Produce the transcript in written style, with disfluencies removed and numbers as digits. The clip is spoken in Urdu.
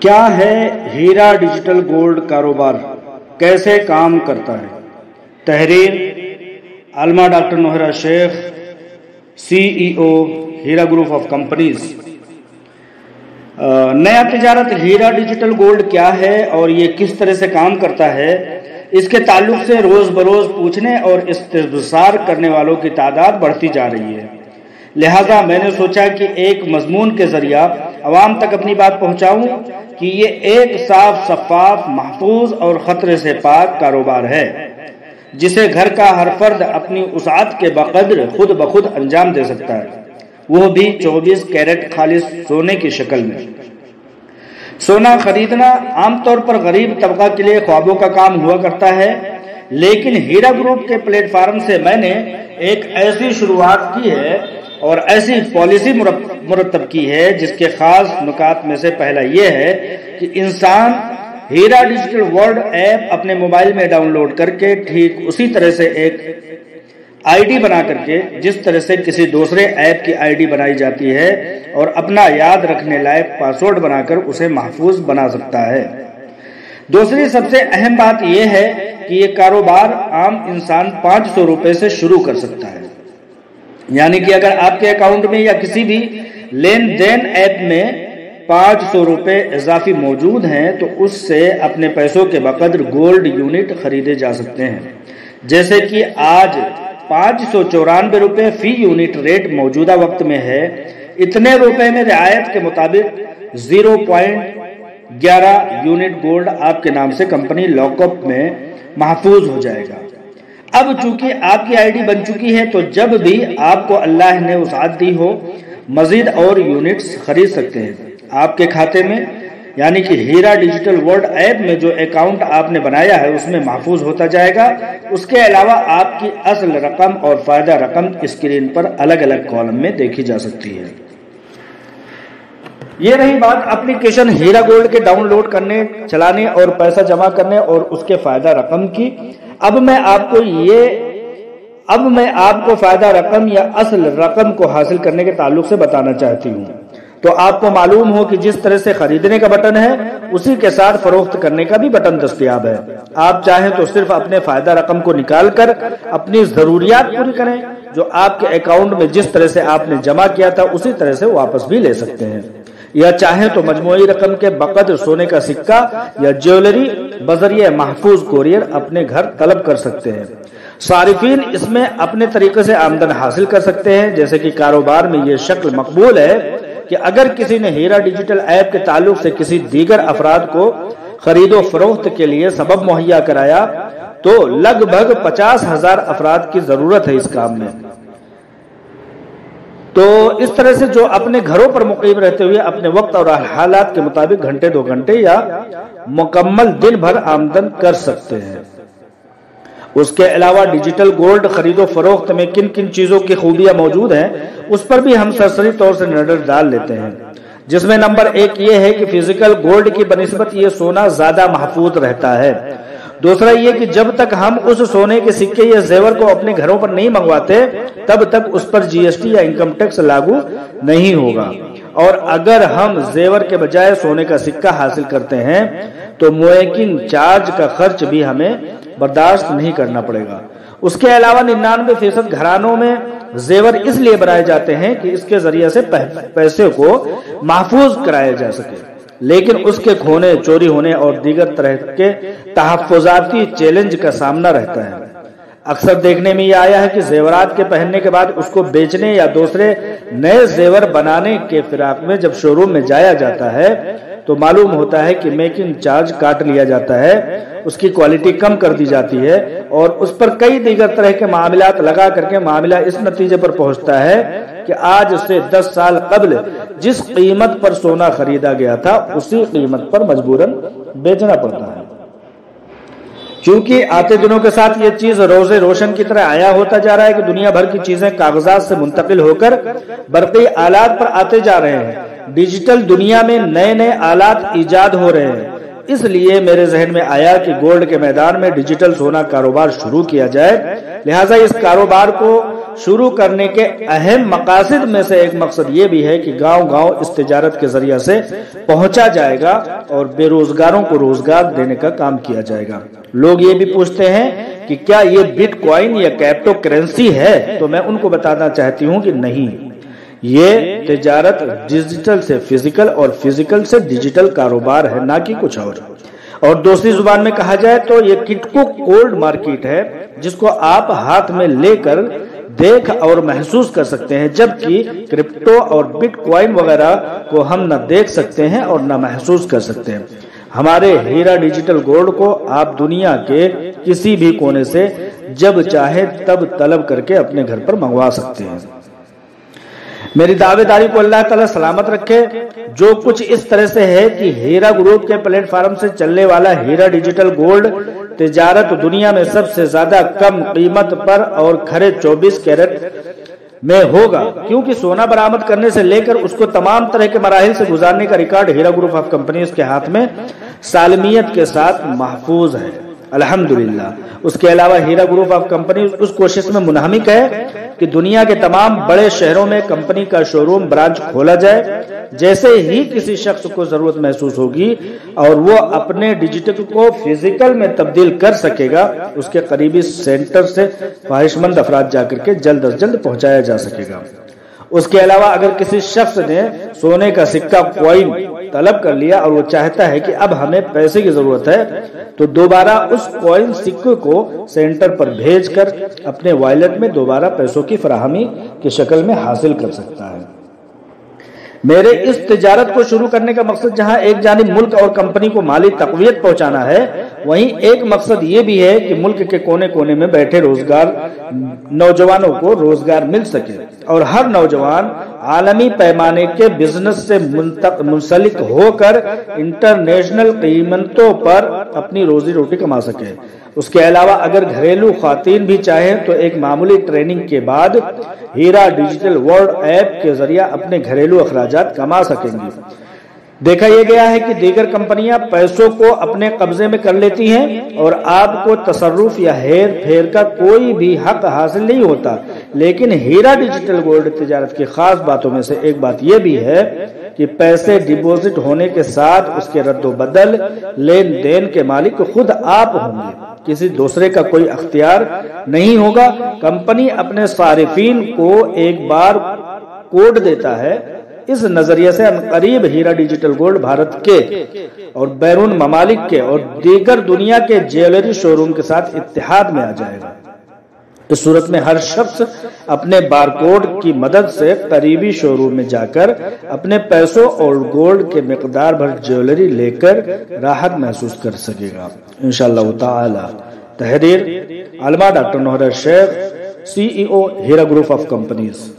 کیا ہے ہیرا ڈیجیٹل گولڈ کاروبار، کیسے کام کرتا ہے؟ تحریر علامہ ڈاکٹر نوہرہ شیخ، CEO ہیرا گروپ آف کمپنیز۔ نیا تجارت ہیرا ڈیجیٹل گولڈ کیا ہے اور یہ کس طرح سے کام کرتا ہے، اس کے تعلق سے روز بروز پوچھنے اور استفسار کرنے والوں کی تعداد بڑھتی جا رہی ہے۔ لہذا میں نے سوچا کہ ایک مضمون کے ذریعہ عوام تک اپنی بات پہنچاؤں کہ یہ ایک صاف شفاف، محفوظ اور خطرے سے پاک کاروبار ہے جسے گھر کا ہر فرد اپنی وسعت کے بقدر خود بخود انجام دے سکتا ہے، وہ بھی 24 کیرٹ خالص سونے کی شکل میں۔ سونا خریدنا عام طور پر غریب طبقہ کے لیے خوابوں کا کام ہوا کرتا ہے، لیکن ہیرا گروپ کے پلیٹ فارم سے میں نے ایک ایسی شروعات کی ہے اور ایسی پالیسی مرتب کی ہے جس کے خاص نکات میں سے پہلا یہ ہے کہ انسان ہیرا ڈیجیٹل ورلڈ ایپ اپنے موبائل میں ڈاؤن لوڈ کر کے ٹھیک اسی طرح سے ایک ID بنا کر کے، جس طرح سے کسی دوسرے ایپ کی ID بنائی جاتی ہے، اور اپنا یاد رکھنے لائق پاسورڈ بنا کر اسے محفوظ بنا سکتا ہے۔ دوسری سب سے اہم بات یہ ہے کہ یہ کاروبار عام انسان 500 روپے سے شروع کر سکتا ہے، یعنی کہ اگر آپ کے اکاؤنٹ میں یا کسی بھی لین دین ایپ میں 500 روپے اضافی موجود ہیں تو اس سے اپنے پیسوں کے بقدر گولڈ یونٹ خریدے جا سکتے ہیں، جیسے کہ آج 594 روپے فی یونٹ ریٹ موجودہ وقت میں ہے۔ اتنے روپے میں رعایت کے مطابق 0.11 یونٹ گولڈ آپ کے نام سے کمپنی لاک اپ میں محفوظ ہو جائے گا۔ اب چونکہ آپ کی ID بن چکی ہے تو جب بھی آپ کو اللہ نے وسعت دی ہو، مزید اور یونٹس خرید سکتے ہیں۔ آپ کے کھاتے میں، یعنی کہ ہیرا ڈیجیٹل ورلڈ ایپ میں جو اکاؤنٹ آپ نے بنایا ہے اس میں محفوظ ہوتا جائے گا۔ اس کے علاوہ آپ کی اصل رقم اور فائدہ رقم اسکرین پر الگ الگ کالم میں دیکھی جا سکتی ہے۔ یہ رہی بات اپلیکیشن ہیرا گولڈ کے ڈاؤن لوڈ کرنے، چلانے اور پیسہ جمع کرنے اور اس کے فائدہ رقم کی۔ اب میں آپ کو فائدہ رقم یا اصل رقم کو حاصل کرنے کے تعلق سے بتانا چاہتی ہوں۔ تو آپ کو معلوم ہو کہ جس طرح سے خریدنے کا بٹن ہے اسی کے ساتھ فروخت کرنے کا بھی بٹن دستیاب ہے۔ آپ چاہیں تو صرف اپنے فائدہ رقم کو نکال کر اپنی ضروریات پوری کریں، جو آپ کے اکاؤنٹ میں جس طرح سے آپ نے جمع کیا تھا اسی طرح سے واپس بھی لے سکتے ہیں، یا چاہیں تو مجموعی رقم کے بقدر سونے کا سکہ یا جیولری بذریعہ محفوظ کوریئر اپنے گھر طلب کر سکتے ہیں۔ صارفین اس میں اپنے طریقے سے آمدن حاصل کر سکتے ہیں، جیسے کہ کاروبار میں یہ شکل مقبول ہے کہ اگر کسی نے ہیرا ڈیجیٹل ایپ کے تعلق سے کسی دیگر افراد کو خرید و فروخت کے لیے سبب مہیا کرایا تو لگ بھگ 50,000 افراد کی ضرورت ہے اس کام میں۔ تو اس طرح سے جو اپنے گھروں پر مقیم رہتے ہوئے اپنے وقت اور حالات کے مطابق گھنٹے 2 گھنٹے یا مکمل دن بھر آمدن کر سکتے ہیں۔ اس کے علاوہ ڈیجیٹل گولڈ خرید و فروخت میں کن کن چیزوں کی خوبیاں موجود ہیں اس پر بھی ہم سرسری طور سے نظر ڈال لیتے ہیں، جس میں نمبر 1 یہ ہے کہ فزیکل گولڈ کی بنسبت یہ سونا زیادہ محفوظ رہتا ہے۔ دوسرا یہ کہ جب تک ہم اس سونے کے سکے یا زیور کو اپنے گھروں پر نہیں منگواتے تب تک اس پر GST یا انکم ٹیکس لاگو نہیں ہوگا، اور اگر ہم زیور کے بجائے سونے کا سکہ حاصل کرتے ہیں تو میکنگ چارج کا خرچ بھی ہمیں برداشت نہیں کرنا پڑے گا۔ اس کے علاوہ 99% گھرانوں میں زیور اس لیے بنائے جاتے ہیں کہ اس کے ذریعے سے پیسے کو محفوظ کرایا جا سکے، لیکن اس کے کھونے، چوری ہونے اور دیگر طرح کے تحفظاتی چیلنج کا سامنا رہتا ہے۔ اکثر دیکھنے میں یہ آیا ہے کہ زیورات کے پہننے کے بعد اس کو بیچنے یا دوسرے نئے زیور بنانے کے فراق میں جب شو روم میں جایا جاتا ہے تو معلوم ہوتا ہے کہ میکنگ چارج کاٹ لیا جاتا ہے، اس کی کوالٹی کم کر دی جاتی ہے اور اس پر کئی دیگر طرح کے معاملات لگا کر کے معاملہ اس نتیجے پر پہنچتا ہے کہ آج سے 10 سال قبل جس قیمت پر سونا خریدا گیا تھا اسی قیمت پر مجبوراً بیچنا پڑتا ہے۔ چونکہ آتے دنوں کے ساتھ یہ چیز روزے روشن کی طرح آیا ہوتا جا رہا ہے کہ دنیا بھر کی چیزیں کاغذات سے منتقل ہو کر برقی آلات پر آتے جا رہے ہیں۔ ڈیجیٹل دنیا میں نئے نئے آلات ایجاد ہو رہے ہیں، اس لیے میرے ذہن میں آیا کہ گولڈ کے میدان میں ڈیجیٹل سونا کاروبار شروع کیا جائے۔ لہٰذا اس کاروبار کو شروع کرنے کے اہم مقاصد میں سے ایک مقصد یہ بھی ہے کہ گاؤں گاؤں اس تجارت کے ذریعے سے پہنچا جائے گا اور بے روزگاروں کو روزگار دینے کا کام کیا جائے گا۔ لوگ یہ بھی پوچھتے ہیں کہ کیا یہ بٹ کوائن یا کریپٹو کرنسی ہے؟ تو میں ان کو بتانا چاہتی ہوں کہ نہیں، یہ تجارت ڈیجیٹل سے فزیکل اور فزیکل سے ڈیجیٹل کاروبار ہے، نہ کہ کچھ اور دوسری زبان میں کہا جائے تو یہ کرپٹو کولڈ مارکیٹ ہے جس کو آپ ہاتھ میں لے کر دیکھ اور محسوس کر سکتے ہیں، جبکہ کرپٹو اور بٹ کوائن وغیرہ کو ہم نہ دیکھ سکتے ہیں اور نہ محسوس کر سکتے ہیں۔ ہمارے ہیرا ڈیجیٹل گولڈ کو آپ دنیا کے کسی بھی کونے سے جب چاہے تب طلب کر کے اپنے گھر پر منگوا سکتے ہیں۔ میری دعوے داری کو اللہ تعالیٰ سلامت رکھے۔ جو کچھ اس طرح سے ہے کہ ہیرا گروپ کے پلیٹ فارم سے چلنے والا ہیرا ڈیجیٹل گولڈ تجارت دنیا میں سب سے زیادہ کم قیمت پر اور کھرے 24 کیرٹ میں ہوگا، کیونکہ سونا برآمد کرنے سے لے کر اس کو تمام طرح کے مراحل سے گزارنے کا ریکارڈ ہیرا گروپ آف کمپنیز کے ہاتھ میں سالمیت کے ساتھ محفوظ ہے، الحمدللہ۔ اس کے علاوہ ہیرا گروپ آف کمپنیز اس کوشش میں منہمک ہے کہ دنیا کے تمام بڑے شہروں میں کمپنی کا شو روم برانچ کھولا جائے۔ جیسے ہی کسی شخص کو ضرورت محسوس ہوگی اور وہ اپنے ڈیجیٹل کو فزیکل میں تبدیل کر سکے گا، اس کے قریبی سینٹر سے خواہش مند افراد جا کر کے جلد از جلد پہنچایا جا سکے گا۔ اس کے علاوہ اگر کسی شخص نے سونے کا سکہ کوائن طلب کر لیا اور وہ چاہتا ہے کہ اب ہمیں پیسے کی ضرورت ہے، تو دوبارہ اس کوائن سکے کو سینٹر پر بھیج کر اپنے وائلٹ میں دوبارہ پیسوں کی فراہمی کی شکل میں حاصل کر سکتا ہے۔ میرے اس تجارت کو شروع کرنے کا مقصد جہاں ایک جانب ملک اور کمپنی کو مالی تقویت پہنچانا ہے، وہیں ایک مقصد یہ بھی ہے کہ ملک کے کونے کونے میں بیٹھے نوجوانوں کو روزگار مل سکے اور ہر نوجوان عالمی پیمانے کے بزنس سے منسلک ہو کر انٹرنیشنل قیمتوں پر اپنی روزی روٹی کما سکے۔ اس کے علاوہ اگر گھریلو خواتین بھی چاہیں تو ایک معمولی ٹریننگ کے بعد ہیرا ڈیجیٹل ورلڈ ایپ کے ذریعہ اپنے گھریلو اخراجات کما سکیں گی۔ دیکھا یہ گیا ہے کہ دیگر کمپنیاں پیسوں کو اپنے قبضے میں کر لیتی ہیں اور آپ کو تصرف یا ہیر پھیر کا کوئی بھی حق حاصل نہیں ہوتا، لیکن ہیرا ڈیجیٹل گولڈ تجارت کی خاص باتوں میں سے ایک بات یہ بھی ہے کہ پیسے ڈپوزٹ ہونے کے ساتھ اس کے رد و بدل لین دین کے مالک خود آپ ہوں گے، کسی دوسرے کا کوئی اختیار نہیں ہوگا۔ کمپنی اپنے صارفین کو ایک بار کوڈ دیتا ہے۔ اس نظریے سے قریب ہیرا ڈیجیٹل گولڈ بھارت کے اور بیرون ممالک کے اور دیگر دنیا کے جیولری شو روم کے ساتھ اتحاد میں آ جائے گا۔ اس صورت میں ہر شخص اپنے بارکوڈ کی مدد سے قریبی شو روم میں جا کر اپنے پیسوں اور گولڈ کے مقدار بھر جیولری لے کر راحت محسوس کر سکے گا انشاءاللہ تعالی۔ تحریر علامہ ڈاکٹر نوہر شیخ، CEO ہیرا گروپ آف کمپنیز۔